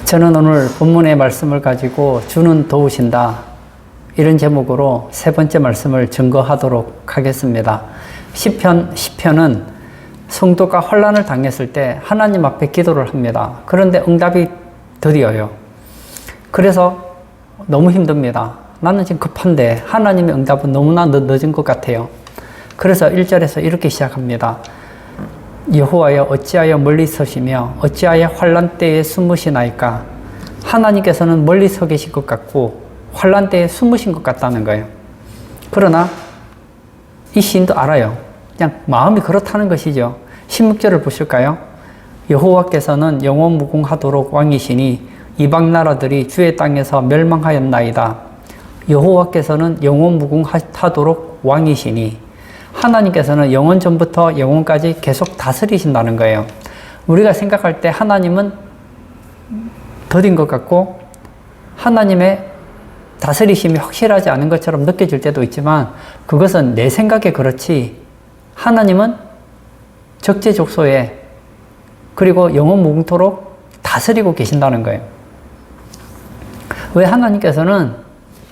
저는 오늘 본문의 말씀을 가지고 주는 도우신다, 이런 제목으로 세 번째 말씀을 증거하도록 하겠습니다. 시편은 성도가 환난을 당했을 때 하나님 앞에 기도를 합니다. 그런데 응답이 더디어요. 그래서 너무 힘듭니다. 나는 지금 급한데 하나님의 응답은 너무나 늦은 것 같아요. 그래서 1절에서 이렇게 시작합니다. 여호와여, 어찌하여 멀리 서시며 어찌하여 환난 때에 숨으시나이까. 하나님께서는 멀리 서 계신 것 같고 환난 때에 숨으신 것 같다는 거예요. 그러나 이 시인도 알아요. 그냥 마음이 그렇다는 것이죠. 16절을 보실까요? 여호와께서는 영원무궁하도록 왕이시니 이방 나라들이 주의 땅에서 멸망하였나이다. 여호와께서는 영원무궁하도록 왕이시니, 하나님께서는 영원 전부터 영원까지 계속 다스리신다는 거예요. 우리가 생각할 때 하나님은 더딘 것 같고 하나님의 다스리심이 확실하지 않은 것처럼 느껴질 때도 있지만, 그것은 내 생각에 그렇지 하나님은 적재적소에 그리고 영원무궁토록 다스리고 계신다는 거예요. 왜 하나님께서는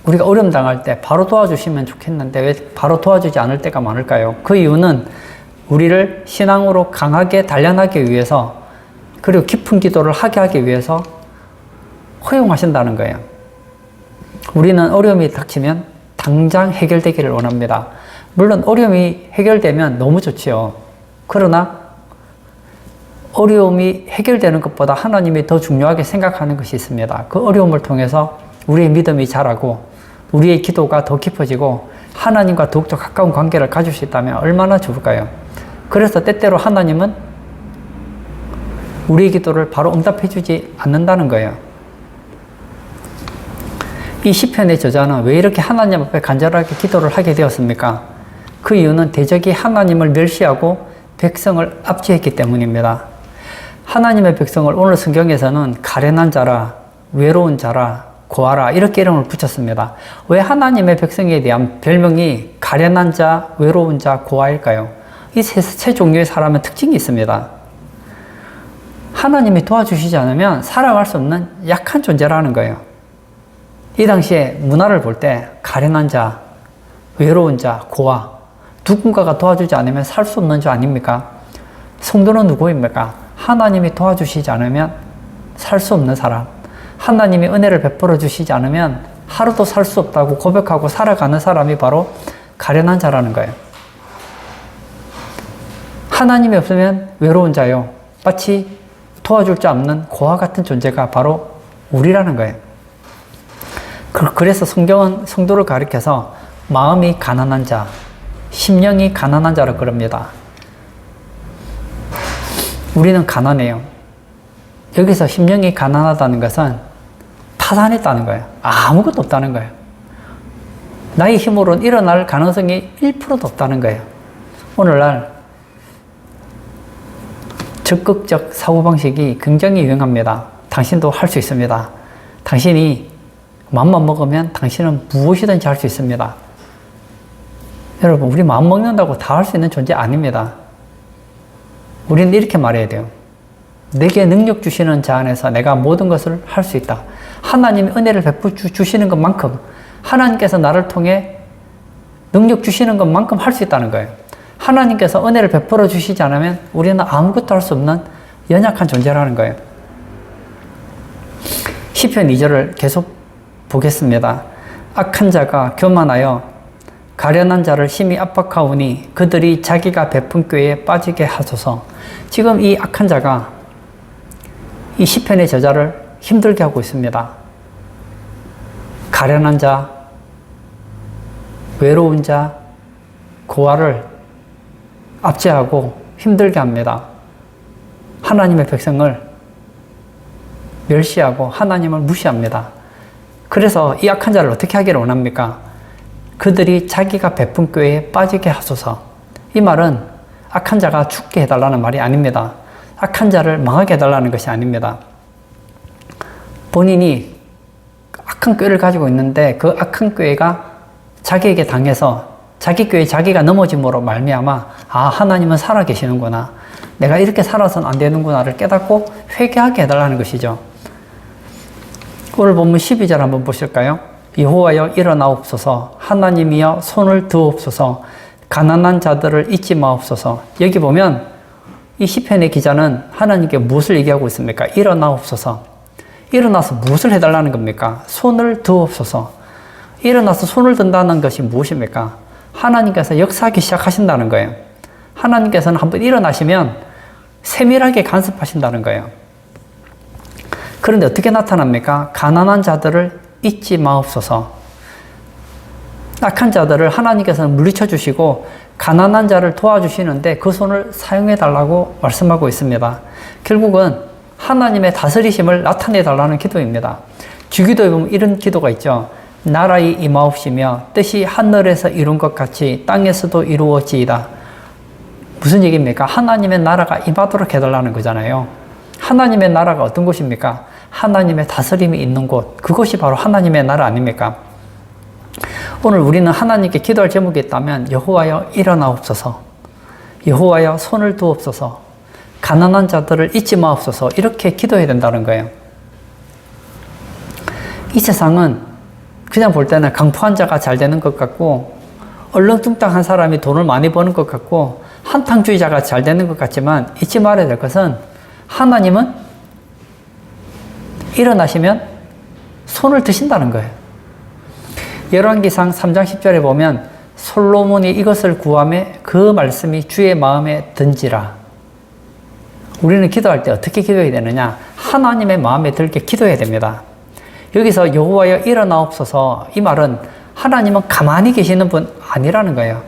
우리가 어려움 당할 때 바로 도와주시면 좋겠는데 왜 바로 도와주지 않을 때가 많을까요? 그 이유는 우리를 신앙으로 강하게 단련하기 위해서, 그리고 깊은 기도를 하게 하기 위해서 허용하신다는 거예요. 우리는 어려움이 닥치면 당장 해결되기를 원합니다. 물론 어려움이 해결되면 너무 좋지요. 그러나 어려움이 해결되는 것보다 하나님이 더 중요하게 생각하는 것이 있습니다. 그 어려움을 통해서 우리의 믿음이 자라고 우리의 기도가 더 깊어지고 하나님과 더욱더 가까운 관계를 가질 수 있다면 얼마나 좋을까요? 그래서 때때로 하나님은 우리의 기도를 바로 응답해 주지 않는다는 거예요. 이 시편의 저자는 왜 이렇게 하나님 앞에 간절하게 기도를 하게 되었습니까? 그 이유는 대적이 하나님을 멸시하고 백성을 압제했기 때문입니다. 하나님의 백성을 오늘 성경에서는 가련한 자라, 외로운 자라, 고아라, 이렇게 이름을 붙였습니다. 왜 하나님의 백성에 대한 별명이 가련한 자, 외로운 자, 고아일까요? 이 세 종류의 사람은 특징이 있습니다. 하나님이 도와주시지 않으면 살아갈 수 없는 약한 존재라는 거예요. 이 당시에 문화를 볼 때 가련한 자, 외로운 자, 고아, 누군가가 도와주지 않으면 살 수 없는 자 아닙니까? 성도는 누구입니까? 하나님이 도와주시지 않으면 살 수 없는 사람, 하나님이 은혜를 베풀어 주시지 않으면 하루도 살 수 없다고 고백하고 살아가는 사람이 바로 가련한 자라는 거예요. 하나님이 없으면 외로운 자요, 마치 도와줄 자 없는 고아 같은 존재가 바로 우리라는 거예요. 그래서 성경은 성도를 가리켜서 마음이 가난한 자, 심령이 가난한 자라 그럽니다. 우리는 가난해요. 여기서 심령이 가난하다는 것은 파산했다는 거예요. 아무것도 없다는 거예요. 나의 힘으로는 일어날 가능성이 1%도 없다는 거예요. 오늘날 적극적 사고방식이 굉장히 유행합니다. 당신도 할 수 있습니다. 당신이 마음만 먹으면 당신은 무엇이든지 할 수 있습니다. 여러분, 우리 마음 먹는다고 다 할 수 있는 존재 아닙니다. 우리는 이렇게 말해야 돼요. 내게 능력 주시는 자 안에서 내가 모든 것을 할 수 있다. 하나님이 은혜를 베풀어 주시는 것만큼, 하나님께서 나를 통해 능력 주시는 것만큼 할 수 있다는 거예요. 하나님께서 은혜를 베풀어 주시지 않으면 우리는 아무것도 할 수 없는 연약한 존재라는 거예요. 시편 2절을 계속 보겠습니다. 악한 자가 교만하여 가련한 자를 심히 압박하오니 그들이 자기가 베푼 꾀에 빠지게 하소서. 지금 이 악한 자가 이 시편의 저자를 힘들게 하고 있습니다. 가련한 자, 외로운 자, 고아를 압제하고 힘들게 합니다. 하나님의 백성을 멸시하고 하나님을 무시합니다. 그래서 이 악한 자를 어떻게 하기를 원합니까? 그들이 자기가 베푼 꾀에 빠지게 하소서. 이 말은 악한 자가 죽게 해달라는 말이 아닙니다. 악한 자를 망하게 해달라는 것이 아닙니다. 본인이 악한 꾀를 가지고 있는데 그 악한 꾀가 자기에게 당해서 자기 꾀에 자기가 넘어짐으로 말미암아 하나님은 살아계시는구나, 내가 이렇게 살아서는 안 되는구나를 깨닫고 회개하게 해달라는 것이죠. 오늘 본문 12절 한번 보실까요? 여호와여 일어나옵소서, 하나님이여 손을 드옵소서, 가난한 자들을 잊지 마옵소서. 여기 보면 이 시편의 기자는 하나님께 무엇을 얘기하고 있습니까? 일어나옵소서. 일어나서 무엇을 해달라는 겁니까? 손을 드옵소서. 일어나서 손을 든다는 것이 무엇입니까? 하나님께서 역사하기 시작하신다는 거예요. 하나님께서는 한번 일어나시면 세밀하게 간섭하신다는 거예요. 그런데 어떻게 나타납니까? 가난한 자들을 잊지 마옵소서. 악한 자들을 하나님께서는 물리쳐 주시고 가난한 자를 도와주시는데 그 손을 사용해 달라고 말씀하고 있습니다. 결국은 하나님의 다스리심을 나타내 달라는 기도입니다. 주기도에 보면 이런 기도가 있죠. 나라의 임하옵시며 뜻이 하늘에서 이룬 것 같이 땅에서도 이루어지이다. 무슨 얘기입니까? 하나님의 나라가 임하도록 해달라는 거잖아요. 하나님의 나라가 어떤 곳입니까? 하나님의 다스림이 있는 곳. 그것이 바로 하나님의 나라 아닙니까? 오늘 우리는 하나님께 기도할 제목이 있다면 여호와여 일어나옵소서, 여호와여 손을 두옵소서, 가난한 자들을 잊지 마옵소서, 이렇게 기도해야 된다는 거예요. 이 세상은 그냥 볼 때는 강포한 자가 잘 되는 것 같고 얼렁뚱땅한 사람이 돈을 많이 버는 것 같고 한탕주의자가 잘 되는 것 같지만 잊지 말아야 될 것은 하나님은 일어나시면 손을 드신다는 거예요. 열왕기상 3장 10절에 보면 솔로몬이 이것을 구하매 그 말씀이 주의 마음에 든지라. 우리는 기도할 때 어떻게 기도해야 되느냐? 하나님의 마음에 들게 기도해야 됩니다. 여기서 여호와여 일어나옵소서, 이 말은 하나님은 가만히 계시는 분 아니라는 거예요.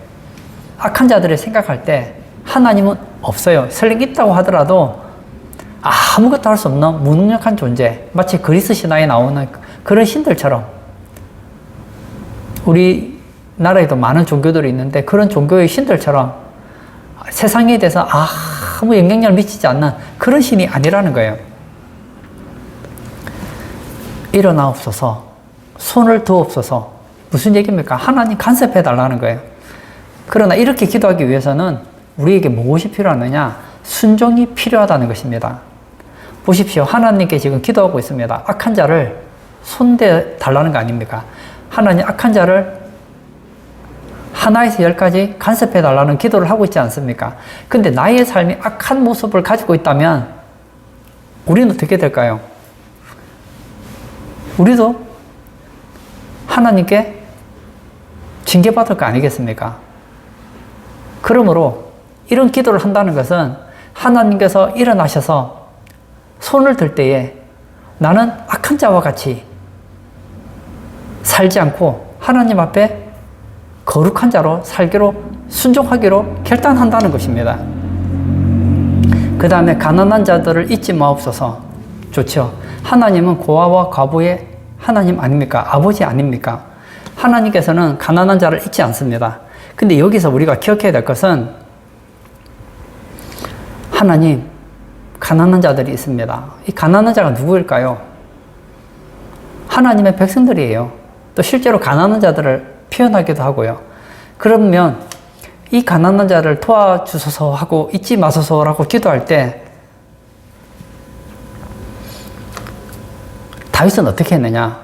악한 자들이 생각할 때 하나님은 없어요. 설령 있다고 하더라도 아무것도 할 수 없는 무능력한 존재, 마치 그리스 신화에 나오는 그런 신들처럼. 우리나라에도 많은 종교들이 있는데 그런 종교의 신들처럼 세상에 대해서 아무 영향력을 미치지 않는 그런 신이 아니라는 거예요. 일어나옵소서, 손을 드옵소서. 무슨 얘기입니까? 하나님 간섭해 달라는 거예요. 그러나 이렇게 기도하기 위해서는 우리에게 무엇이 필요하느냐? 순종이 필요하다는 것입니다. 보십시오. 하나님께 지금 기도하고 있습니다. 악한 자를 손대 달라는 거 아닙니까? 하나님 악한 자를 하나에서 10까지 간섭해 달라는 기도를 하고 있지 않습니까? 근데 나의 삶이 악한 모습을 가지고 있다면 우리는 어떻게 될까요? 우리도 하나님께 징계받을 거 아니겠습니까? 그러므로 이런 기도를 한다는 것은 하나님께서 일어나셔서 손을 들 때에 나는 악한 자와 같이 살지 않고 하나님 앞에 거룩한 자로 살기로 순종하기로 결단한다는 것입니다. 그 다음에 가난한 자들을 잊지 마옵소서. 좋죠. 하나님은 고아와 과부의 하나님 아닙니까? 아버지 아닙니까? 하나님께서는 가난한 자를 잊지 않습니다. 근데 여기서 우리가 기억해야 될 것은 하나님, 가난한 자들이 있습니다. 이 가난한 자가 누구일까요? 하나님의 백성들이에요. 또 실제로 가난한 자들을 표현하기도 하고요. 그러면 이 가난한 자를 도와주소서 하고 잊지 마소서라고 기도할 때 다윗은 어떻게 했느냐?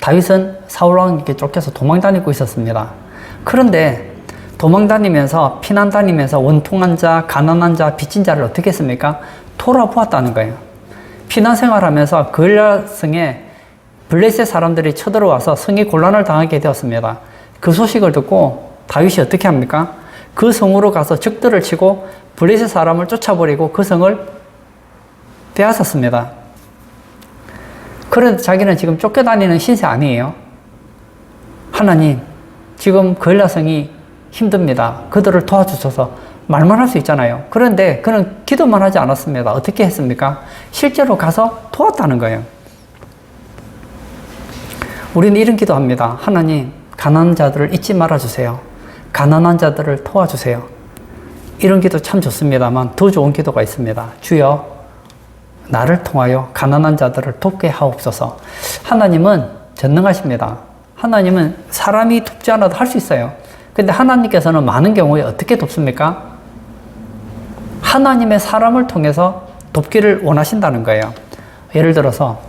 다윗은 사울왕에게 쫓겨서 도망다니고 있었습니다. 그런데 도망다니면서 피난다니면서 원통한 자, 가난한 자, 빚진 자를 어떻게 했습니까? 돌아보았다는 거예요. 피난 생활하면서 그을라성에 블레셋 사람들이 쳐들어와서 성이 곤란을 당하게 되었습니다. 그 소식을 듣고 다윗이 어떻게 합니까? 그 성으로 가서 적들을 치고 블레셋 사람을 쫓아버리고 그 성을 빼앗았습니다. 그런데 자기는 지금 쫓겨다니는 신세 아니에요. 하나님, 지금 그을라성이 힘듭니다. 그들을 도와주셔서 말만 할 수 있잖아요. 그런데 그는 기도만 하지 않았습니다. 어떻게 했습니까? 실제로 가서 도왔다는 거예요. 우리는 이런 기도합니다. 하나님, 가난한 자들을 잊지 말아주세요. 가난한 자들을 도와주세요. 이런 기도 참 좋습니다만 더 좋은 기도가 있습니다. 주여, 나를 통하여 가난한 자들을 돕게 하옵소서. 하나님은 전능하십니다. 하나님은 사람이 돕지 않아도 할 수 있어요. 근데 하나님께서는 많은 경우에 어떻게 돕습니까? 하나님의 사람을 통해서 돕기를 원하신다는 거예요. 예를 들어서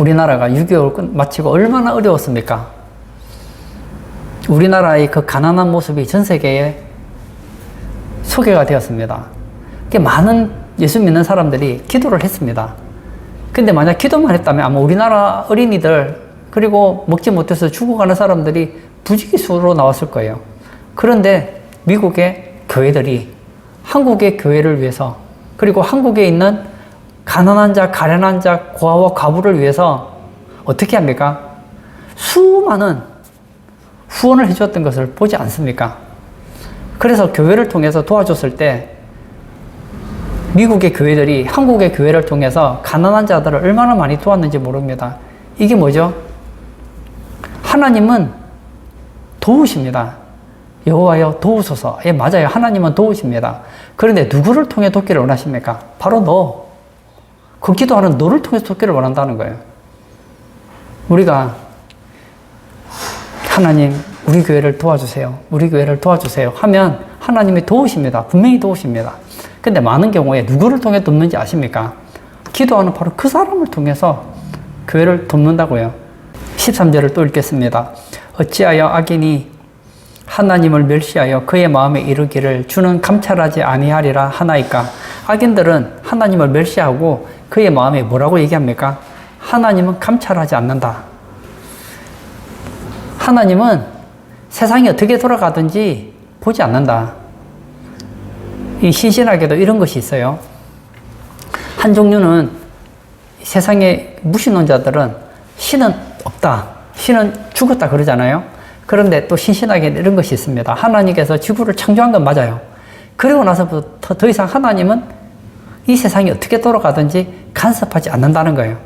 우리나라가 6.25 마치고 얼마나 어려웠습니까? 우리나라의 그 가난한 모습이 전 세계에 소개가 되었습니다. 많은 예수 믿는 사람들이 기도를 했습니다. 근데 만약 기도만 했다면 아마 우리나라 어린이들 그리고 먹지 못해서 죽어가는 사람들이 부지기수로 나왔을 거예요. 그런데 미국의 교회들이 한국의 교회를 위해서 그리고 한국에 있는 가난한 자, 가련한 자, 고아와 과부를 위해서 어떻게 합니까? 수많은 후원을 해주었던 것을 보지 않습니까? 그래서 교회를 통해서 도와줬을 때 미국의 교회들이 한국의 교회를 통해서 가난한 자들을 얼마나 많이 도왔는지 모릅니다. 이게 뭐죠? 하나님은 도우십니다. 여호와여 도우소서. 예, 맞아요. 하나님은 도우십니다. 그런데 누구를 통해 돕기를 원하십니까? 바로 너. 그 기도하는 너를 통해서 돕기를 원한다는 거예요. 우리가 하나님 우리 교회를 도와주세요. 우리 교회를 도와주세요 하면 하나님이 도우십니다. 분명히 도우십니다. 근데 많은 경우에 누구를 통해 돕는지 아십니까? 기도하는 바로 그 사람을 통해서 교회를 돕는다고요. 13절을 또 읽겠습니다. 어찌하여 악인이 하나님을 멸시하여 그의 마음에 이르기를 주는 감찰하지 아니하리라 하나이까? 악인들은 하나님을 멸시하고 그의 마음에 뭐라고 얘기합니까? 하나님은 감찰하지 않는다. 하나님은 세상이 어떻게 돌아가든지 보지 않는다. 이 신신학에도 이런 것이 있어요. 한 종류는 세상의 무신론자들은 신은 없다. 신은 죽었다 그러잖아요. 그런데 또 신신학에는 이런 것이 있습니다. 하나님께서 지구를 창조한 건 맞아요. 그리고 나서부터 더 이상 하나님은 이 세상이 어떻게 돌아가든지 간섭하지 않는다는 거예요.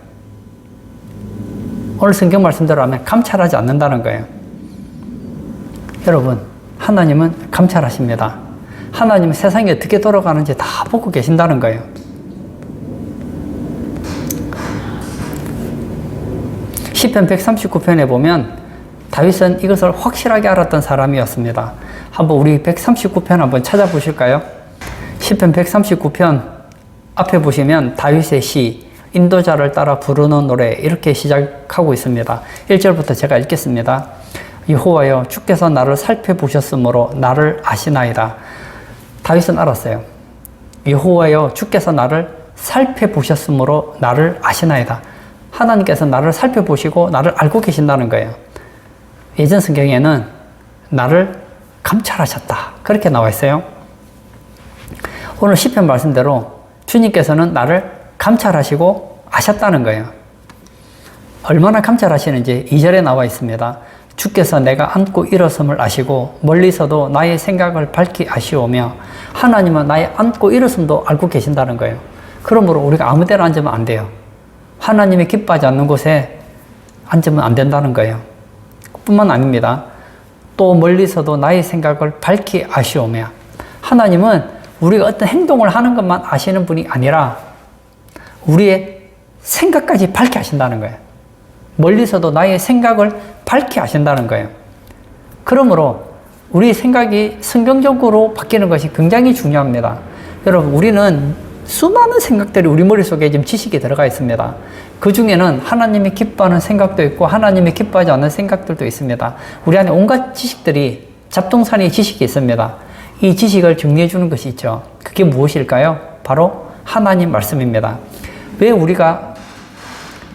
오늘 성경 말씀대로 하면 감찰하지 않는다는 거예요. 여러분, 하나님은 감찰하십니다. 하나님은 세상이 어떻게 돌아가는지 다 보고 계신다는 거예요. 시편 139편에 보면 다윗은 이것을 확실하게 알았던 사람이었습니다. 한번 우리 139편 한번 찾아보실까요? 시편 139편 앞에 보시면 다윗의 시, 인도자를 따라 부르는 노래 이렇게 시작하고 있습니다. 1절부터 제가 읽겠습니다. 여호와여 주께서 나를 살펴보셨으므로 나를 아시나이다. 다윗은 알았어요. 여호와여 주께서 나를 살펴보셨으므로 나를 아시나이다. 하나님께서 나를 살펴보시고 나를 알고 계신다는 거예요. 예전 성경에는 나를 감찰하셨다 그렇게 나와 있어요. 오늘 시편 말씀대로 주님께서는 나를 감찰하시고 아셨다는 거예요. 얼마나 감찰하시는지 2절에 나와 있습니다. 주께서 내가 앉고 일어섬을 아시고 멀리서도 나의 생각을 밝히 아시오며 하나님은 나의 앉고 일어섬도 알고 계신다는 거예요. 그러므로 우리가 아무 데나 앉으면 안 돼요. 하나님이 기뻐하지 않는 곳에 앉으면 안 된다는 거예요. 뿐만 아닙니다. 또 멀리서도 나의 생각을 밝히 아시오며 하나님은 우리가 어떤 행동을 하는 것만 아시는 분이 아니라 우리의 생각까지 밝히 아신다는 거예요. 멀리서도 나의 생각을 밝히 아신다는 거예요. 그러므로 우리 생각이 성경적으로 바뀌는 것이 굉장히 중요합니다. 여러분, 우리는 수많은 생각들이 우리 머릿속에 지금 지식이 들어가 있습니다. 그 중에는 하나님이 기뻐하는 생각도 있고 하나님이 기뻐하지 않는 생각들도 있습니다. 우리 안에 온갖 지식들이 잡동사니 지식이 있습니다. 이 지식을 정리해 주는 것이 있죠. 그게 무엇일까요? 바로 하나님 말씀입니다. 왜 우리가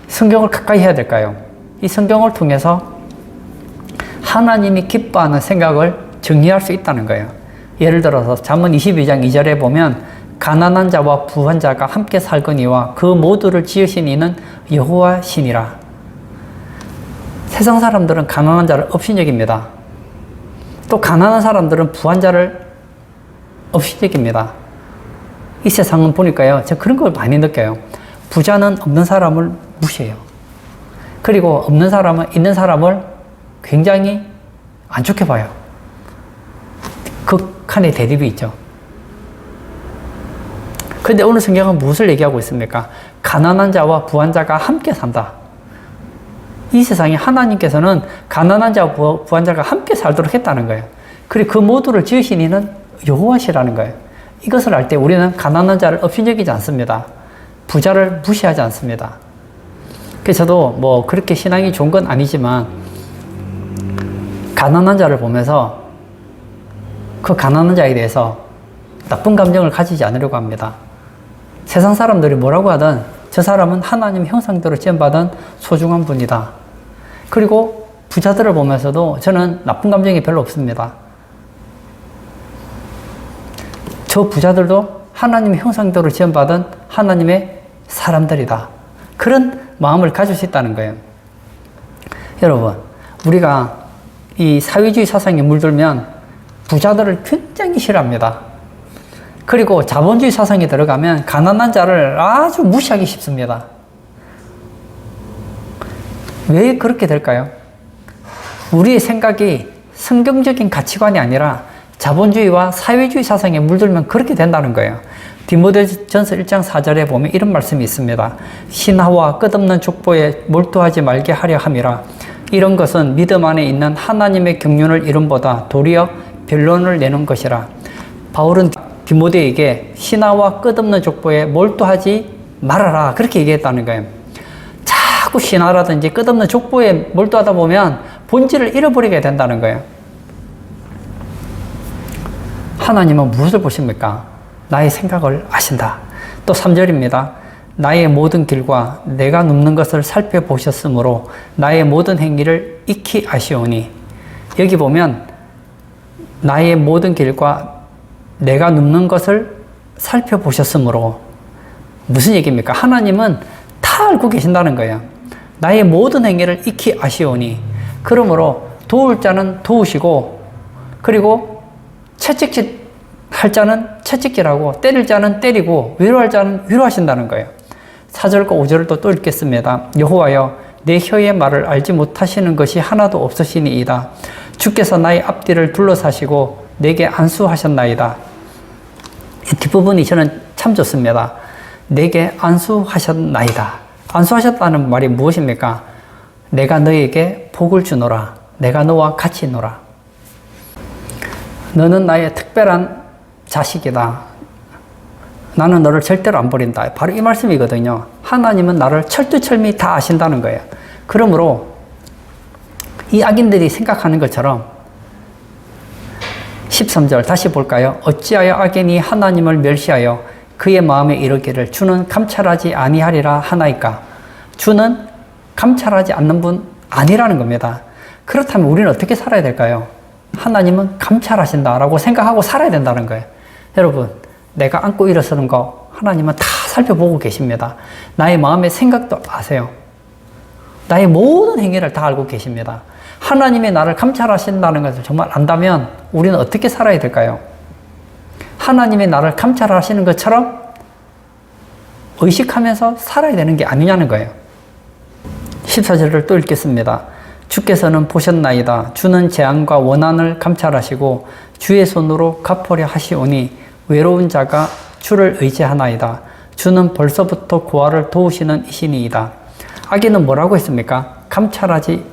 성경을 가까이 해야 될까요? 이 성경을 통해서 하나님이 기뻐하는 생각을 정리할 수 있다는 거예요. 예를 들어서 잠언 22장 2절에 보면 가난한 자와 부한 자가 함께 살거니와 그 모두를 지으신 이는 여호와시니라. 세상 사람들은 가난한 자를 업신여깁니다. 또 가난한 사람들은 부한 자를 업신여깁니다. 이 세상은 보니까요, 제가 그런 걸 많이 느껴요. 부자는 없는 사람을 무시해요. 그리고 없는 사람은 있는 사람을 굉장히 안 좋게 봐요. 극한의 대립이 있죠. 그런데 오늘 성경은 무엇을 얘기하고 있습니까? 가난한 자와 부한 자가 함께 산다. 이 세상에 하나님께서는 가난한 자와 부한 자가 함께 살도록 했다는 거예요. 그리고 그 모두를 지으신 이는 여호와시라는 거예요. 이것을 알 때 우리는 가난한 자를 업신여기지 않습니다. 부자를 무시하지 않습니다. 그래서 저도 뭐 그렇게 신앙이 좋은 건 아니지만 가난한 자를 보면서 그 가난한 자에 대해서 나쁜 감정을 가지지 않으려고 합니다. 세상 사람들이 뭐라고 하든 저 사람은 하나님 형상대로 지음받은 소중한 분이다. 그리고 부자들을 보면서도 저는 나쁜 감정이 별로 없습니다. 저 부자들도 하나님 형상대로 지음받은 하나님의 사람들이다. 그런 마음을 가질 수 있다는 거예요. 여러분, 우리가 이 사회주의 사상에 물들면 부자들을 굉장히 싫어합니다. 그리고 자본주의 사상에 들어가면 가난한 자를 아주 무시하기 쉽습니다. 왜 그렇게 될까요? 우리의 생각이 성경적인 가치관이 아니라 자본주의와 사회주의 사상에 물들면 그렇게 된다는 거예요. 디모데전서 1장 4절에 보면 이런 말씀이 있습니다. 신하와 끝없는 족보에 몰두하지 말게 하려 함이라. 이런 것은 믿음 안에 있는 하나님의 경륜을 이름보다 도리어 변론을 내는 것이라. 바울은 디모데에게 신하와 끝없는 족보에 몰두하지 말아라, 그렇게 얘기했다는 거예요. 자꾸 신하라든지 끝없는 족보에 몰두하다 보면 본질을 잃어버리게 된다는 거예요. 하나님은 무엇을 보십니까? 나의 생각을 아신다. 또 3절입니다. 나의 모든 길과 내가 눕는 것을 살펴보셨으므로 나의 모든 행위를 익히 아시오니. 여기 보면 나의 모든 길과 내가 눕는 것을 살펴보셨으므로, 무슨 얘기입니까? 하나님은 다 알고 계신다는 거예요. 나의 모든 행위를 익히 아시오니. 그러므로 도울 자는 도우시고, 그리고 채찍질 할 자는 채찍질하고, 때릴 자는 때리고, 위로할 자는 위로하신다는 거예요. 4절과 5절을 또 읽겠습니다. 여호와여, 내 혀의 말을 알지 못하시는 것이 하나도 없으시니이다. 주께서 나의 앞뒤를 둘러사시고 내게 안수하셨나이다. 이 뒷부분이 저는 참 좋습니다. 내게 안수하셨나이다. 안수하셨다는 말이 무엇입니까? 내가 너에게 복을 주노라. 내가 너와 같이 있노라. 너는 나의 특별한 자식이다. 나는 너를 절대로 안 버린다. 바로 이 말씀이거든요. 하나님은 나를 철두철미 다 아신다는 거예요. 그러므로 이 악인들이 생각하는 것처럼 13절 다시 볼까요? 어찌하여 악인이 하나님을 멸시하여 그의 마음에 이르기를 주는 감찰하지 아니하리라 하나이까. 주는 감찰하지 않는 분 아니라는 겁니다. 그렇다면 우리는 어떻게 살아야 될까요? 하나님은 감찰하신다라고 생각하고 살아야 된다는 거예요. 여러분, 내가 앉고 일어서는 거 하나님은 다 살펴보고 계십니다. 나의 마음의 생각도 아세요. 나의 모든 행위를 다 알고 계십니다. 하나님이 나를 감찰하신다는 것을 정말 안다면 우리는 어떻게 살아야 될까요? 하나님이 나를 감찰하시는 것처럼 의식하면서 살아야 되는 게 아니냐는 거예요. 14절을 또 읽겠습니다. 주께서는 보셨나이다. 주는 재앙과 원한을 감찰하시고 주의 손으로 갚으려 하시오니 외로운 자가 주를 의지하나이다. 주는 벌써부터 고아를 도우시는 이신이이다. 악인은 뭐라고 했습니까? 감찰하지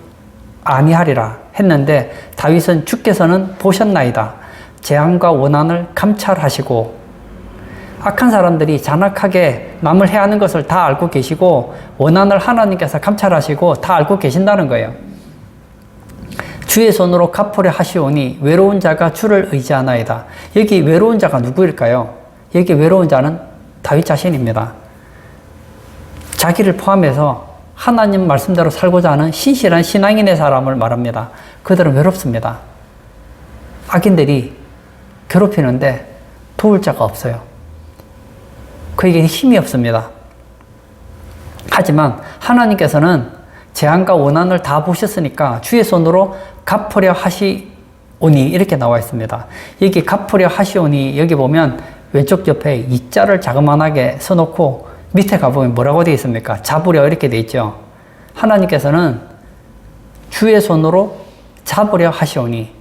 아니하리라 했는데 다윗은 주께서는 보셨나이다. 재앙과 원한을 감찰하시고, 악한 사람들이 잔악하게 남을 해하는 것을 다 알고 계시고 원한을 하나님께서 감찰하시고 다 알고 계신다는 거예요. 주의 손으로 갚으려 하시오니 외로운 자가 주를 의지하나이다. 여기 외로운 자가 누구일까요? 여기 외로운 자는 다윗 자신입니다. 자기를 포함해서 하나님 말씀대로 살고자 하는 신실한 신앙인의 사람을 말합니다. 그들은 외롭습니다. 악인들이 괴롭히는데 도울 자가 없어요. 그에게 힘이 없습니다. 하지만 하나님께서는 재앙과 원한을 다 보셨으니까 주의 손으로 갚으려 하시오니 이렇게 나와 있습니다. 여기 갚으려 하시오니 여기 보면 왼쪽 옆에 이자를 자그만하게 써놓고 밑에 가보면 뭐라고 되어 있습니까? 잡으려 이렇게 되어 있죠. 하나님께서는 주의 손으로 잡으려 하시오니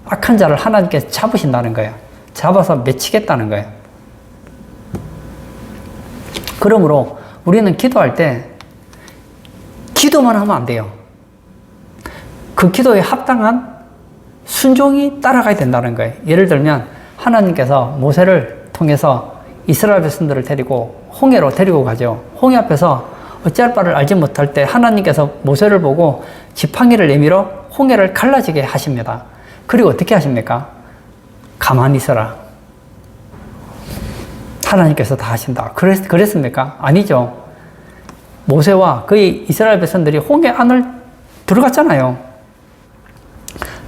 악한 자를 하나님께서 잡으신다는 거예요. 잡아서 맺히겠다는 거예요. 그러므로 우리는 기도할 때 기도만 하면 안 돼요. 그 기도에 합당한 순종이 따라가야 된다는 거예요. 예를 들면 하나님께서 모세를 통해서 이스라엘 백성들을 데리고 홍해로 데리고 가죠. 홍해 앞에서 어찌할 바를 알지 못할 때 하나님께서 모세를 보고 지팡이를 내밀어 홍해를 갈라지게 하십니다. 그리고 어떻게 하십니까? 가만히 있어라. 하나님께서 다 하신다. 그랬습니까? 아니죠. 모세와 그의 이스라엘 백성들이 홍해 안을 들어갔잖아요.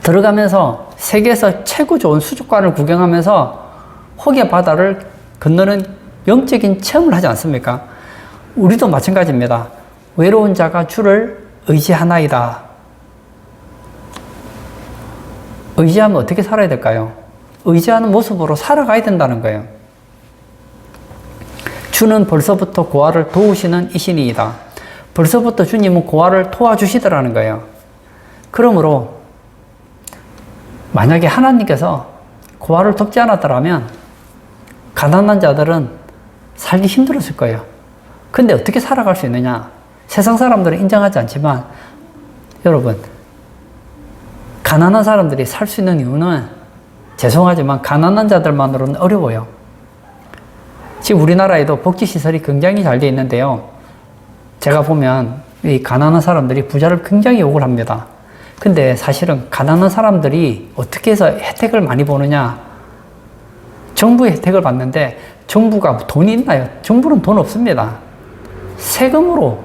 들어가면서 세계에서 최고 좋은 수족관을 구경하면서 홍해 바다를 건너는 영적인 체험을 하지 않습니까? 우리도 마찬가지입니다. 외로운 자가 주를 의지하나이다. 의지하면 어떻게 살아야 될까요? 의지하는 모습으로 살아가야 된다는 거예요. 주는 벌써부터 고아를 도우시는 이신이이다. 벌써부터 주님은 고아를 도와주시더라는 거예요. 그러므로 만약에 하나님께서 고아를 돕지 않았더라면 가난한 자들은 살기 힘들었을 거예요. 근데 어떻게 살아갈 수 있느냐? 세상 사람들은 인정하지 않지만 여러분, 가난한 사람들이 살 수 있는 이유는 죄송하지만 가난한 자들만으로는 어려워요. 지금 우리나라에도 복지시설이 굉장히 잘 되어 있는데요. 제가 보면 이 가난한 사람들이 부자를 굉장히 욕을 합니다. 근데 사실은 가난한 사람들이 어떻게 해서 혜택을 많이 보느냐? 정부의 혜택을 받는데 정부가 돈이 있나요? 정부는 돈 없습니다. 세금으로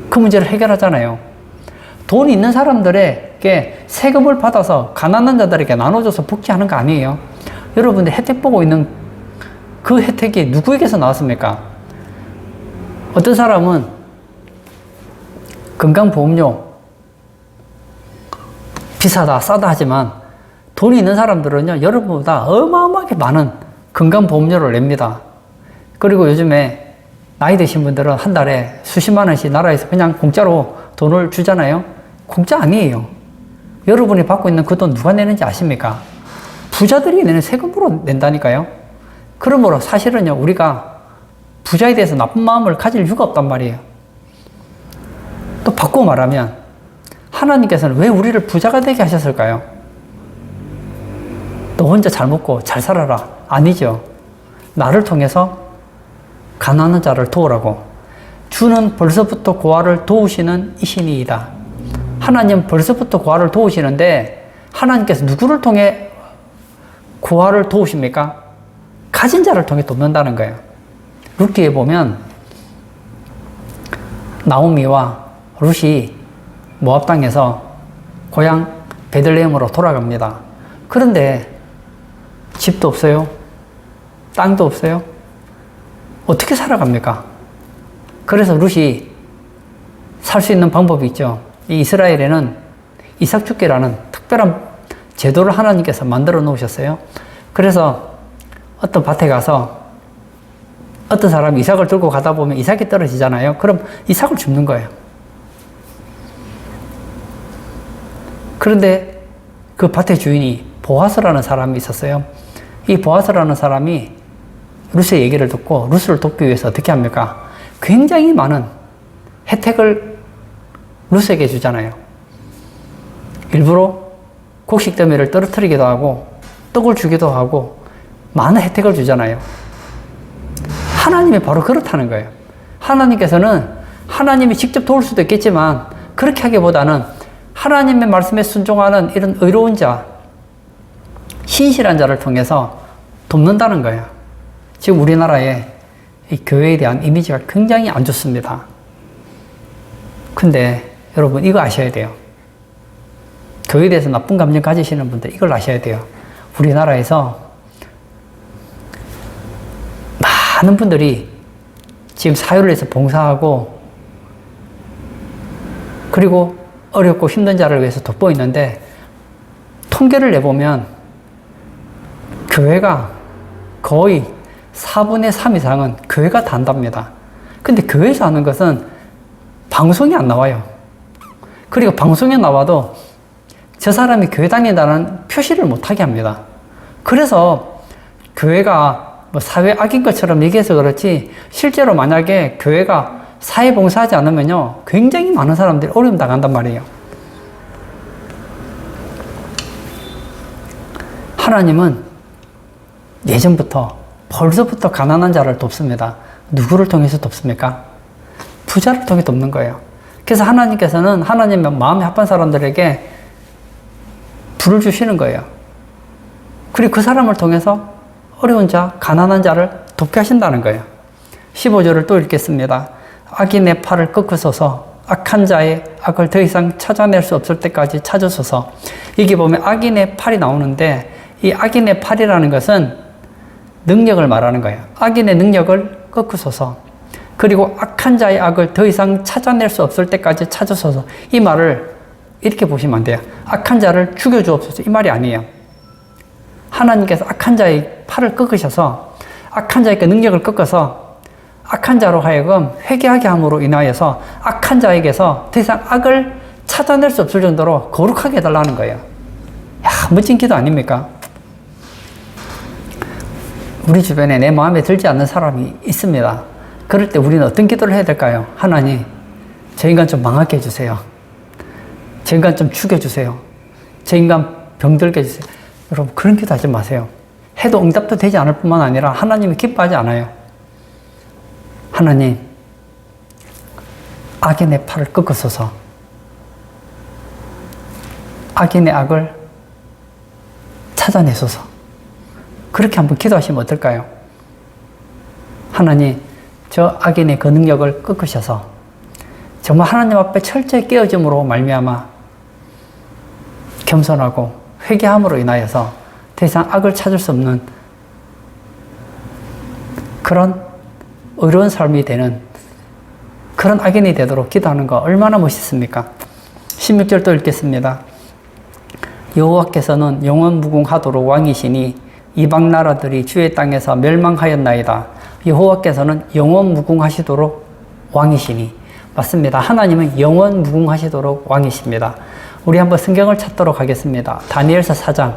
그 문제를 해결하잖아요. 돈이 있는 사람들에게 세금을 받아서 가난한 자들에게 나눠줘서 복지하는 거 아니에요. 여러분들 혜택 보고 있는 그 혜택이 누구에게서 나왔습니까? 어떤 사람은 건강보험료 비싸다 싸다 하지만 돈이 있는 사람들은요, 여러분보다 어마어마하게 많은 건강보험료를 냅니다. 그리고 요즘에 나이 드신 분들은 한 달에 수십만 원씩 나라에서 그냥 공짜로 돈을 주잖아요. 공짜 아니에요. 여러분이 받고 있는 그 돈 누가 내는지 아십니까? 부자들이 내는 세금으로 낸다니까요. 그러므로 사실은요, 우리가 부자에 대해서 나쁜 마음을 가질 이유가 없단 말이에요. 또 바꾸고 말하면 하나님께서는 왜 우리를 부자가 되게 하셨을까요? 너 혼자 잘 먹고 잘 살아라. 아니죠. 나를 통해서 가난한 자를 도우라고. 주는 벌써부터 고아를 도우시는 이신이이다. 하나님 벌써부터 고아를 도우시는데 하나님께서 누구를 통해 고아를 도우십니까? 가진 자를 통해 돕는다는 거예요. 룻기에 보면 나오미와 룻이 모압 땅에서 고향 베들레헴으로 돌아갑니다. 그런데 집도 없어요. 땅도 없어요. 어떻게 살아갑니까? 그래서 룻이 살 수 있는 방법이 있죠. 이 이스라엘에는 이삭축계라는 특별한 제도를 하나님께서 만들어 놓으셨어요. 그래서 어떤 밭에 가서 어떤 사람이 이삭을 들고 가다 보면 이삭이 떨어지잖아요. 그럼 이삭을 줍는 거예요. 그런데 그 밭의 주인이 보아스라는 사람이 있었어요. 이 보아스라는 사람이 룻의 얘기를 듣고 룻을 돕기 위해서 어떻게 합니까? 굉장히 많은 혜택을 룻에게 주잖아요. 일부러 곡식더미를 떨어뜨리기도 하고 떡을 주기도 하고 많은 혜택을 주잖아요. 하나님이 바로 그렇다는 거예요. 하나님께서는 하나님이 직접 도울 수도 있겠지만 그렇게 하기보다는 하나님의 말씀에 순종하는 이런 의로운 자, 신실한 자를 통해서 돕는다는 거예요. 지금 우리나라에 이 교회에 대한 이미지가 굉장히 안 좋습니다. 근데 여러분 이거 아셔야 돼요. 교회에 대해서 나쁜 감정 가지시는 분들 이걸 아셔야 돼요. 우리나라에서 많은 분들이 지금 사회를 위해서 봉사하고 그리고 어렵고 힘든 자를 위해서 돕고 있는데 통계를 내보면 교회가 거의 4분의 3 이상은 교회가 다 한답니다. 근데 교회에서 하는 것은 방송이 안 나와요. 그리고 방송에 나와도 저 사람이 교회 다닌다는 표시를 못하게 합니다. 그래서 교회가 뭐 사회 악인 것처럼 얘기해서 그렇지 실제로 만약에 교회가 사회봉사하지 않으면요 굉장히 많은 사람들이 어려움 당한단 말이에요. 하나님은 예전부터 벌써부터 가난한 자를 돕습니다. 누구를 통해서 돕습니까? 부자를 통해 돕는 거예요. 그래서 하나님께서는 하나님의 마음에 합한 사람들에게 불을 주시는 거예요. 그리고 그 사람을 통해서 어려운 자, 가난한 자를 돕게 하신다는 거예요. 15절을 또 읽겠습니다. 악인의 팔을 꺾으소서, 악한 자의 악을 더 이상 찾아낼 수 없을 때까지 찾으소서. 이게 보면 악인의 팔이 나오는데, 이 악인의 팔이라는 것은 능력을 말하는 거예요. 악인의 능력을 꺾으소서. 그리고 악한 자의 악을 더 이상 찾아낼 수 없을 때까지 찾으소서. 이 말을 이렇게 보시면 안 돼요. 악한 자를 죽여주옵소서. 이 말이 아니에요. 하나님께서 악한 자의 팔을 꺾으셔서 악한 자의 그 능력을 꺾어서 악한 자로 하여금 회개하게 함으로 인하여서 악한 자에게서 더 이상 악을 찾아낼 수 없을 정도로 거룩하게 해달라는 거예요. 야, 멋진 기도 아닙니까? 우리 주변에 내 마음에 들지 않는 사람이 있습니다. 그럴 때 우리는 어떤 기도를 해야 될까요? 하나님, 저 인간 좀 망하게 해주세요. 저 인간 좀 죽여주세요. 저 인간 병들게 해주세요. 여러분, 그런 기도 하지 마세요. 해도 응답도 되지 않을 뿐만 아니라 하나님이 기뻐하지 않아요. 하나님, 악인의 팔을 꺾으소서. 악인의 악을 찾아내소서. 그렇게 한번 기도하시면 어떨까요? 하나님, 저 악인의 그 능력을 꺾으셔서 정말 하나님 앞에 철저히 깨어짐으로 말미암아 겸손하고 회개함으로 인하여서 더 이상 악을 찾을 수 없는 그런 의로운 삶이 되는 그런 악인이 되도록 기도하는 거 얼마나 멋있습니까? 16절 또 읽겠습니다. 여호와께서는 영원무궁하도록 왕이시니 이방 나라들이 주의 땅에서 멸망하였나이다. 여호와께서는 영원무궁하시도록 왕이시니. 맞습니다. 하나님은 영원무궁하시도록 왕이십니다. 우리 한번 성경을 찾도록 하겠습니다. 다니엘서 4장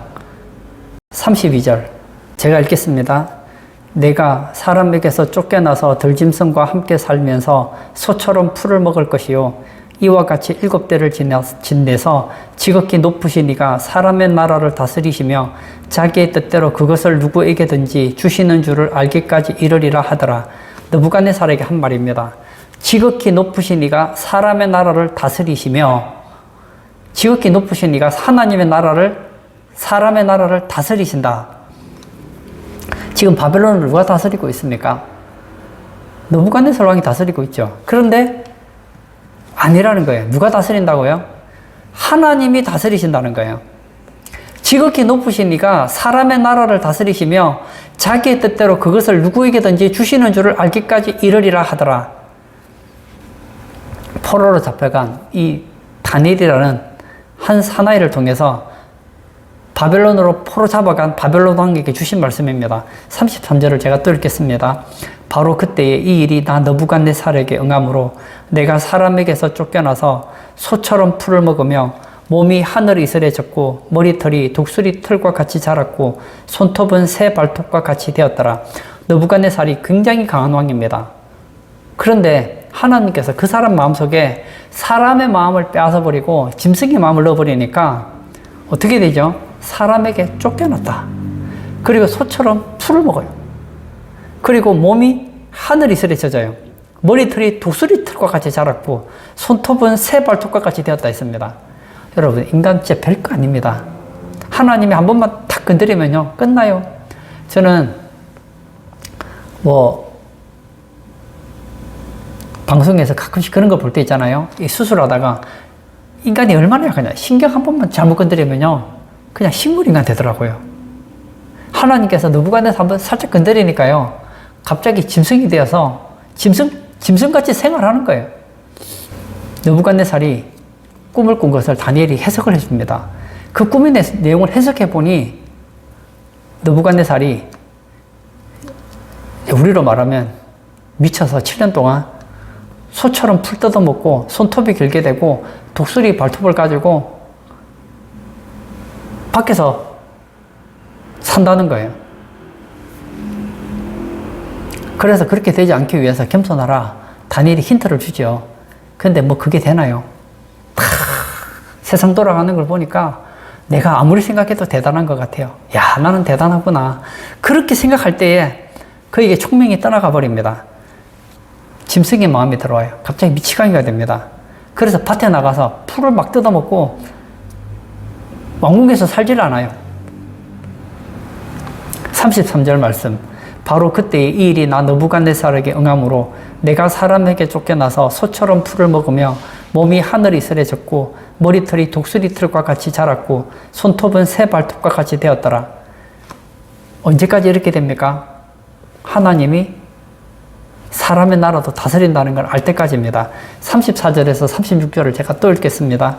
32절 제가 읽겠습니다. 내가 사람에게서 쫓겨나서 들짐승과 함께 살면서 소처럼 풀을 먹을 것이요 이와 같이 7대를 지내서 지극히 높으신 이가 사람의 나라를 다스리시며 자기의 뜻대로 그것을 누구에게든지 주시는 줄을 알기까지 이르리라 하더라. 느부갓네살에게 한 말입니다. 지극히 높으신 이가 사람의 나라를 다스리시며, 지극히 높으신 이가 하나님의 나라를, 사람의 나라를 다스리신다. 지금 바벨론을 누가 다스리고 있습니까? 느부갓네살 왕이 다스리고 있죠. 그런데 아니라는 거예요. 누가 다스린다고요? 하나님이 다스리신다는 거예요. 지극히 높으신 이가 사람의 나라를 다스리시며 자기의 뜻대로 그것을 누구에게든지 주시는 줄을 알기까지 이르리라 하더라. 포로로 잡혀간 이 다니엘이라는 한 사나이를 통해서 바벨론으로 포로 잡아간 바벨론 왕에게 주신 말씀입니다. 33절을 제가 또 읽겠습니다. 바로 그때에 이 일이 나 느부갓네살에게 응함으로 내가 사람에게서 쫓겨나서 소처럼 풀을 먹으며 몸이 하늘 이슬에 젖고 머리털이 독수리 털과 같이 자랐고 손톱은 새 발톱과 같이 되었더라. 느부갓네살이 굉장히 강한 왕입니다. 그런데 하나님께서 그 사람 마음속에 사람의 마음을 빼앗아버리고 짐승의 마음을 넣어버리니까 어떻게 되죠? 사람에게 쫓겨났다. 그리고 소처럼 풀을 먹어요. 그리고 몸이 하늘 이슬에 젖어요. 머리털이 독수리 털과 같이 자랐고 손톱은 새 발톱과 같이 되었다 했습니다. 여러분, 인간 진짜 별거 아닙니다. 하나님이 한 번만 탁 건드리면요 끝나요. 저는 방송에서 가끔씩 그런 거 볼 때 있잖아요. 이 수술하다가 인간이 얼마나 약하냐. 신경 한 번만 잘못 건드리면요 그냥 식물인간 되더라고요. 하나님께서 느부갓네살 한번 살짝 건드리니까요 갑자기 짐승이 되어서 짐승같이 생활하는 거예요. 느부갓네살이 꿈을 꾼 것을 다니엘이 해석을 해줍니다. 그 꿈의 내용을 해석해 보니 느부갓네살이 우리로 말하면 미쳐서 7년 동안 소처럼 풀 뜯어먹고 손톱이 길게 되고 독수리 발톱을 가지고 밖에서 산다는 거예요. 그래서 그렇게 되지 않기 위해서 겸손하라. 다니엘이 힌트를 주죠. 근데 뭐 그게 되나요? 세상 돌아가는 걸 보니까 내가 아무리 생각해도 대단한 것 같아요. 야, 나는 대단하구나. 그렇게 생각할 때에 그에게 총명이 떠나가 버립니다. 짐승의 마음이 들어와요. 갑자기 미치광이가 됩니다. 그래서 밭에 나가서 풀을 막 뜯어먹고 왕궁에서 살질 않아요. 33절 말씀. 바로 그때의 이 일이 나 느부갓네살에게 응함으로 내가 사람에게 쫓겨나서 소처럼 풀을 먹으며 몸이 하늘이 쓰레졌고 머리털이 독수리 털과 같이 자랐고 손톱은 새 발톱과 같이 되었더라. 언제까지 이렇게 됩니까? 하나님이 사람의 나라도 다스린다는 걸 알 때까지입니다. 34절에서 36절을 제가 또 읽겠습니다.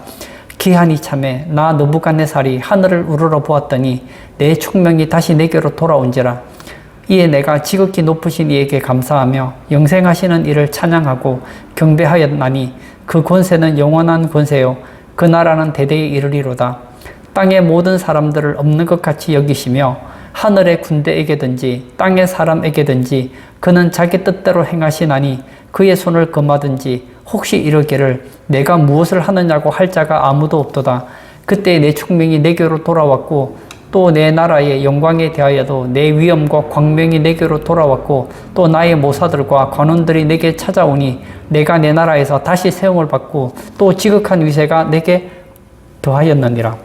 기한이 참에 나 느부갓네살이 하늘을 우러러 보았더니 내 총명이 다시 내게로 돌아온지라. 이에 내가 지극히 높으신 이에게 감사하며 영생하시는 이를 찬양하고 경배하였나니 그 권세는 영원한 권세요 그 나라는 대대에 이르리로다. 땅의 모든 사람들을 없는 것 같이 여기시며 하늘의 군대에게든지 땅의 사람에게든지 그는 자기 뜻대로 행하시나니 그의 손을 금하든지 혹시 이르기를 내가 무엇을 하느냐고 할 자가 아무도 없도다. 그때 내 총명이 내게로 돌아왔고 또 내 나라의 영광에 대하여도 내 위엄과 광명이 내게로 돌아왔고 또 나의 모사들과 관원들이 내게 찾아오니 내가 내 나라에서 다시 세움을 받고 또 지극한 위세가 내게 더하였느니라.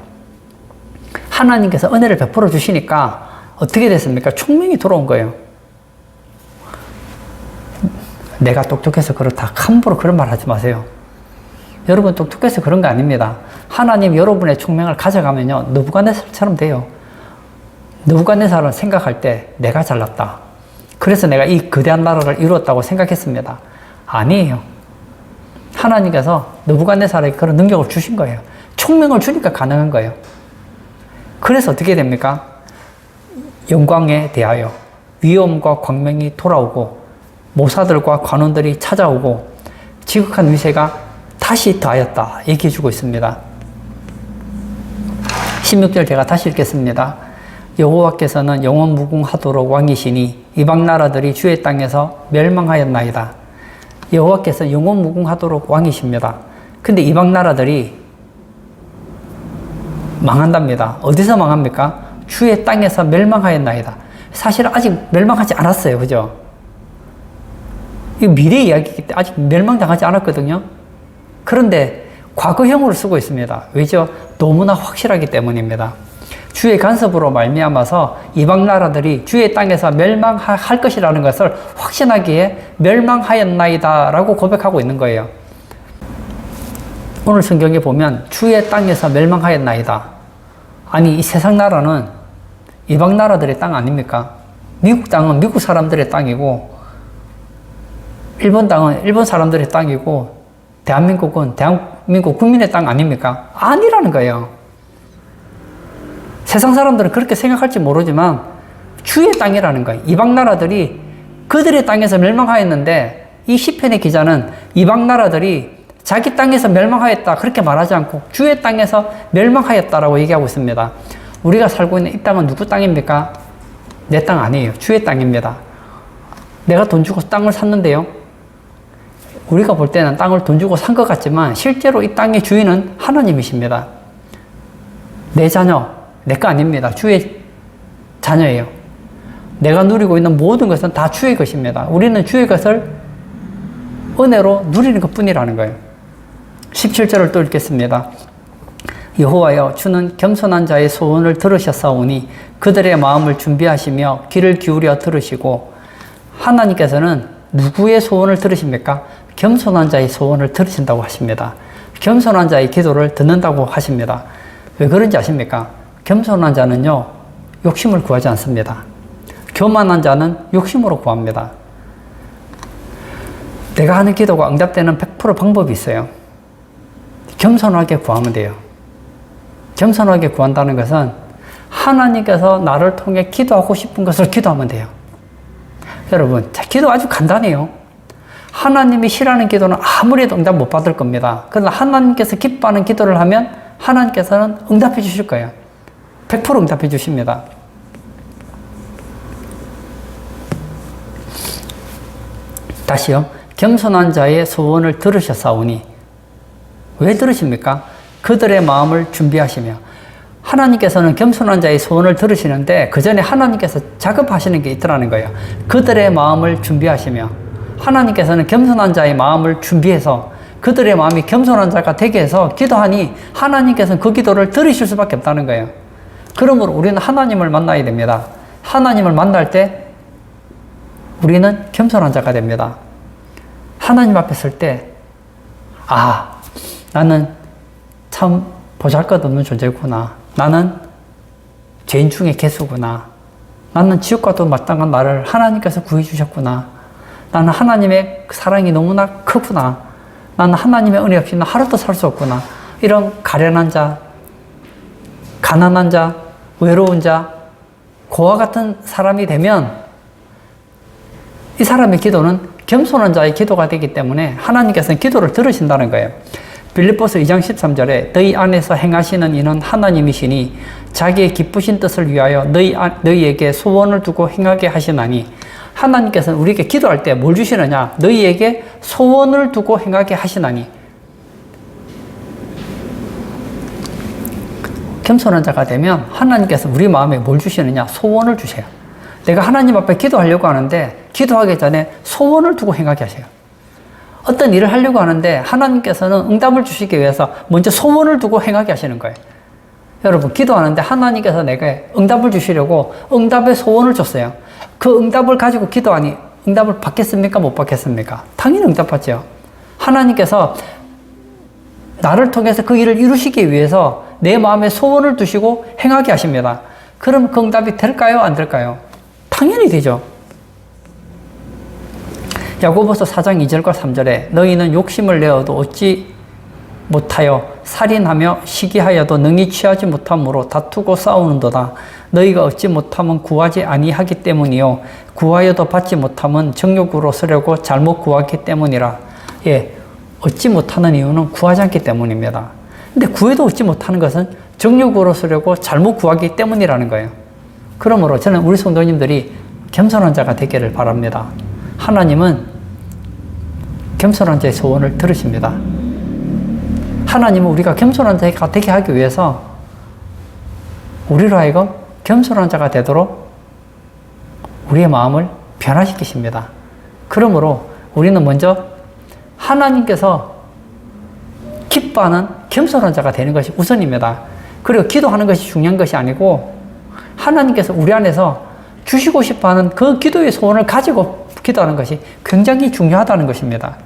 하나님께서 은혜를 베풀어 주시니까 어떻게 됐습니까? 총명이 돌아온 거예요. 내가 똑똑해서 그렇다. 함부로 그런 말 하지 마세요. 여러분 똑똑해서 그런 거 아닙니다. 하나님 여러분의 총명을 가져가면요, 느부갓네살처럼 돼요. 느부갓네살은 생각할 때 내가 잘났다. 그래서 내가 이 거대한 나라를 이루었다고 생각했습니다. 아니에요. 하나님께서 느부갓네살에게 그런 능력을 주신 거예요. 총명을 주니까 가능한 거예요. 그래서 어떻게 됩니까? 영광에 대하여 위엄과 광명이 돌아오고 모사들과 관원들이 찾아오고 지극한 위세가 다시 더하였다 얘기해 주고 있습니다. 16절 제가 다시 읽겠습니다. 여호와께서는 영원 무궁하도록 왕이시니 이방 나라들이 주의 땅에서 멸망하였나이다. 여호와께서 영원 무궁하도록 왕이십니다. 근데 이방 나라들이 망한답니다. 어디서 망합니까? 주의 땅에서 멸망하였나이다. 사실 아직 멸망하지 않았어요. 그죠? 이 미래 이야기이기 때문에 아직 멸망당하지 않았거든요. 그런데 과거형으로 쓰고 있습니다. 왜죠? 너무나 확실하기 때문입니다. 주의 간섭으로 말미암아서 이방 나라들이 주의 땅에서 멸망할 것이라는 것을 확신하기에 멸망하였나이다 라고 고백하고 있는 거예요. 오늘 성경에 보면 주의 땅에서 멸망하였나이다. 아니 이 세상 나라는 이방 나라들의 땅 아닙니까? 미국 땅은 미국 사람들의 땅이고 일본 땅은 일본 사람들의 땅이고 대한민국은 대한민국 국민의 땅 아닙니까? 아니라는 거예요. 세상 사람들은 그렇게 생각할지 모르지만 주의 땅이라는 거예요. 이방 나라들이 그들의 땅에서 멸망하였는데 이 시편의 기자는 이방 나라들이 자기 땅에서 멸망하였다 그렇게 말하지 않고 주의 땅에서 멸망하였다라고 얘기하고 있습니다. 우리가 살고 있는 이 땅은 누구 땅입니까? 내 땅 아니에요. 주의 땅입니다. 내가 돈 주고 땅을 샀는데요. 우리가 볼 때는 땅을 돈 주고 산 것 같지만 실제로 이 땅의 주인은 하나님이십니다. 내 자녀, 내 거 아닙니다. 주의 자녀예요. 내가 누리고 있는 모든 것은 다 주의 것입니다. 우리는 주의 것을 은혜로 누리는 것 뿐이라는 거예요. 17절을 또 읽겠습니다. 여호와여 주는 겸손한 자의 소원을 들으셨사오니 그들의 마음을 준비하시며 귀를 기울여 들으시고. 하나님께서는 누구의 소원을 들으십니까? 겸손한 자의 소원을 들으신다고 하십니다. 겸손한 자의 기도를 듣는다고 하십니다. 왜 그런지 아십니까? 겸손한 자는요, 욕심을 구하지 않습니다. 교만한 자는 욕심으로 구합니다. 내가 하는 기도가 응답되는 100% 방법이 있어요. 겸손하게 구하면 돼요. 겸손하게 구한다는 것은 하나님께서 나를 통해 기도하고 싶은 것을 기도하면 돼요. 여러분, 기도 아주 간단해요. 하나님이 싫어하는 기도는 아무래도 응답 못 받을 겁니다. 그러나 하나님께서 기뻐하는 기도를 하면 하나님께서는 응답해 주실 거예요. 100% 응답해 주십니다. 다시요. 겸손한 자의 소원을 들으셨사오니. 왜 들으십니까? 그들의 마음을 준비하시며. 하나님께서는 겸손한 자의 소원을 들으시는데 그 전에 하나님께서 작업하시는 게 있더라는 거예요. 그들의 마음을 준비하시며. 하나님께서는 겸손한 자의 마음을 준비해서 그들의 마음이 겸손한 자가 되게 해서 기도하니 하나님께서는 그 기도를 들으실 수밖에 없다는 거예요. 그러므로 우리는 하나님을 만나야 됩니다. 하나님을 만날 때 우리는 겸손한 자가 됩니다. 하나님 앞에 설 때, 나는 참 보잘것없는 존재구나. 나는 죄인 중에 개수구나. 나는 지옥과도 마땅한 나를 하나님께서 구해주셨구나. 나는 하나님의 사랑이 너무나 크구나. 나는 하나님의 은혜 없이는 하루도 살 수 없구나. 이런 가련한 자, 가난한 자, 외로운 자, 그와 같은 사람이 되면 이 사람의 기도는 겸손한 자의 기도가 되기 때문에 하나님께서는 기도를 들으신다는 거예요. 빌립보서 2장 13절에 너희 안에서 행하시는 이는 하나님이시니 자기의 기쁘신 뜻을 위하여 너희에게 소원을 두고 행하게 하시나니, 하나님께서는 우리에게 기도할 때 뭘 주시느냐? 너희에게 소원을 두고 행하게 하시나니. 겸손한 자가 되면 하나님께서 우리 마음에 뭘 주시느냐? 소원을 주세요. 내가 하나님 앞에 기도하려고 하는데 기도하기 전에 소원을 두고 행하게 하세요. 어떤 일을 하려고 하는데 하나님께서는 응답을 주시기 위해서 먼저 소원을 두고 행하게 하시는 거예요. 여러분, 기도하는데 하나님께서 내게 응답을 주시려고 응답의 소원을 줬어요. 그 응답을 가지고 기도하니 응답을 받겠습니까? 못 받겠습니까? 당연히 응답 받죠. 하나님께서 나를 통해서 그 일을 이루시기 위해서 내 마음에 소원을 두시고 행하게 하십니다. 그럼 그 응답이 될까요? 안 될까요? 당연히 되죠. 야고보서 4장 2절과 3절에 너희는 욕심을 내어도 얻지 못하여 살인하며 시기하여도 능히 취하지 못함으로 다투고 싸우는도다. 너희가 얻지 못하면 구하지 아니하기 때문이요 구하여도 받지 못하면 정욕으로 쓰려고 잘못 구하기 때문이라. 얻지 못하는 이유는 구하지 않기 때문입니다. 근데 구해도 얻지 못하는 것은 정욕으로 쓰려고 잘못 구하기 때문이라는 거예요. 그러므로 저는 우리 성도님들이 겸손한 자가 되기를 바랍니다. 하나님은 겸손한 자의 소원을 들으십니다. 하나님은 우리가 겸손한 자가 되게 하기 위해서 우리로 하여금 겸손한 자가 되도록 우리의 마음을 변화시키십니다. 그러므로 우리는 먼저 하나님께서 기뻐하는 겸손한 자가 되는 것이 우선입니다. 그리고 기도하는 것이 중요한 것이 아니고 하나님께서 우리 안에서 주시고 싶어하는 그 기도의 소원을 가지고 기도하는 것이 굉장히 중요하다는 것입니다.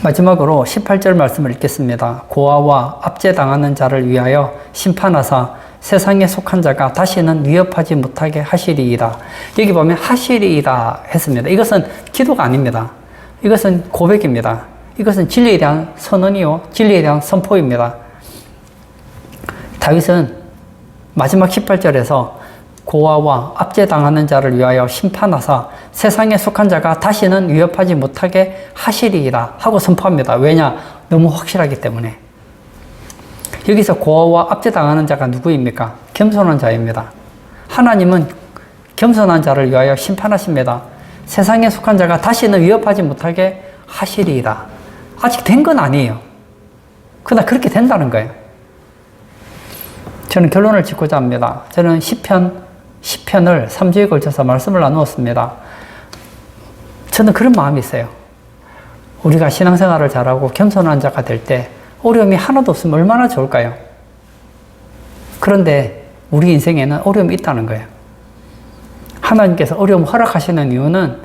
마지막으로 18절 말씀을 읽겠습니다. 고아와 압제당하는 자를 위하여 심판하사 세상에 속한 자가 다시는 위협하지 못하게 하시리이다. 여기 보면 하시리이다 했습니다. 이것은 기도가 아닙니다. 이것은 고백입니다. 이것은 진리에 대한 선언이요 진리에 대한 선포입니다. 다윗은 마지막 18절에서 고아와 압제당하는 자를 위하여 심판하사 세상에 속한 자가 다시는 위협하지 못하게 하시리이다 하고 선포합니다. 왜냐? 너무 확실하기 때문에. 여기서 고아와 압제당하는 자가 누구입니까? 겸손한 자입니다. 하나님은 겸손한 자를 위하여 심판하십니다. 세상에 속한 자가 다시는 위협하지 못하게 하시리이다. 아직 된 건 아니에요. 그러나 그렇게 된다는 거예요. 저는 결론을 짓고자 합니다. 저는 10편을 3주에 걸쳐서 말씀을 나누었습니다. 저는 그런 마음이 있어요. 우리가 신앙생활을 잘하고 겸손한 자가 될 때 어려움이 하나도 없으면 얼마나 좋을까요? 그런데 우리 인생에는 어려움이 있다는 거예요. 하나님께서 어려움 허락하시는 이유는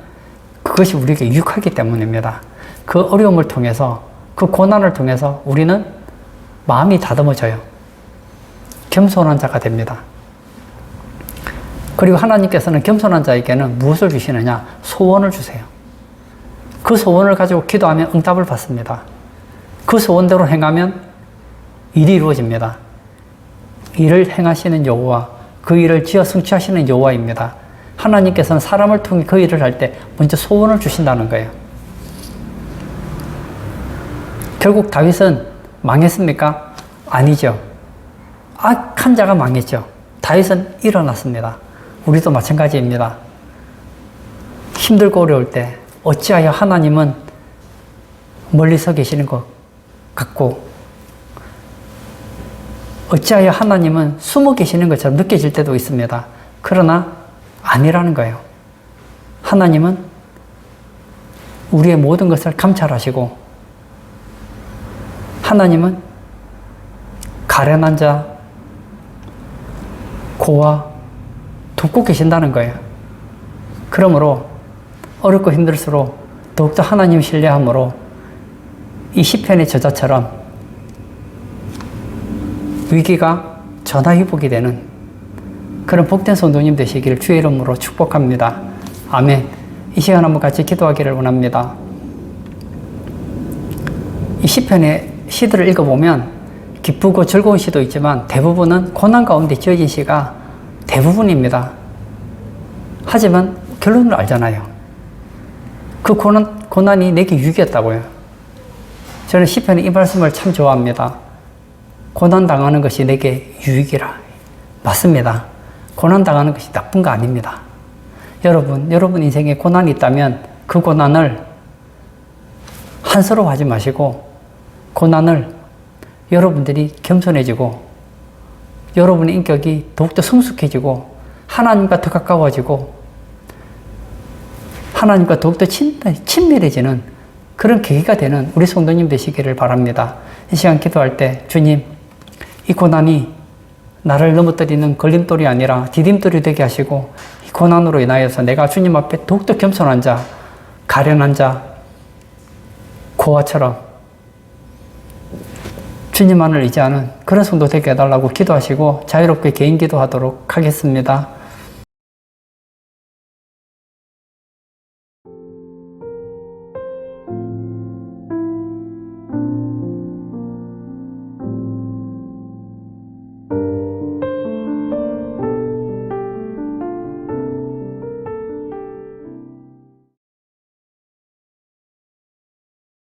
그것이 우리에게 유익하기 때문입니다. 그 어려움을 통해서, 그 고난을 통해서 우리는 마음이 다듬어져요. 겸손한 자가 됩니다. 그리고 하나님께서는 겸손한 자에게는 무엇을 주시느냐? 소원을 주세요. 그 소원을 가지고 기도하면 응답을 받습니다. 그 소원대로 행하면 일이 이루어집니다. 일을 행하시는 여호와, 그 일을 지어 성취하시는 여호와입니다. 하나님께서는 사람을 통해 그 일을 할 때 먼저 소원을 주신다는 거예요. 결국 다윗은 망했습니까? 아니죠. 악한 자가 망했죠. 다윗은 일어났습니다. 우리도 마찬가지입니다. 힘들고 어려울 때 어찌하여 하나님은 멀리서 계시는 것 같고 어찌하여 하나님은 숨어 계시는 것처럼 느껴질 때도 있습니다. 그러나 아니라는 거예요. 하나님은 우리의 모든 것을 감찰하시고 하나님은 가련한 자, 고와 돕고 계신다는 거예요. 그러므로 어렵고 힘들수록 더욱더 하나님 신뢰함으로 이 시편의 저자처럼 위기가 전화위복이 되는 그런 복된 성도님 되시기를 주의 이름으로 축복합니다. 아멘. 이 시간 한번 같이 기도하기를 원합니다. 이 시편의 시들을 읽어보면 기쁘고 즐거운 시도 있지만 대부분은 고난 가운데 지어진 시가 대부분입니다. 하지만 결론을 알잖아요. 그 고난이 내게 유익이었다고요. 저는 시편의 이 말씀을 참 좋아합니다. 고난당하는 것이 내게 유익이라. 맞습니다. 고난당하는 것이 나쁜 거 아닙니다. 여러분 인생에 고난이 있다면 그 고난을 한서로 하지 마시고 고난을 여러분들이 겸손해지고 여러분의 인격이 더욱더 성숙해지고 하나님과 더 가까워지고 하나님과 더욱더 친밀해지는 그런 계기가 되는 우리 성도님 되시기를 바랍니다. 이 시간 기도할 때 주님, 이 고난이 나를 넘어뜨리는 걸림돌이 아니라 디딤돌이 되게 하시고 이 고난으로 인하여서 내가 주님 앞에 더욱더 겸손한 자, 가련한 자, 고아처럼 주님만을 의지하는 그런 성도 되게 해달라고 기도하시고 자유롭게 개인 기도하도록 하겠습니다.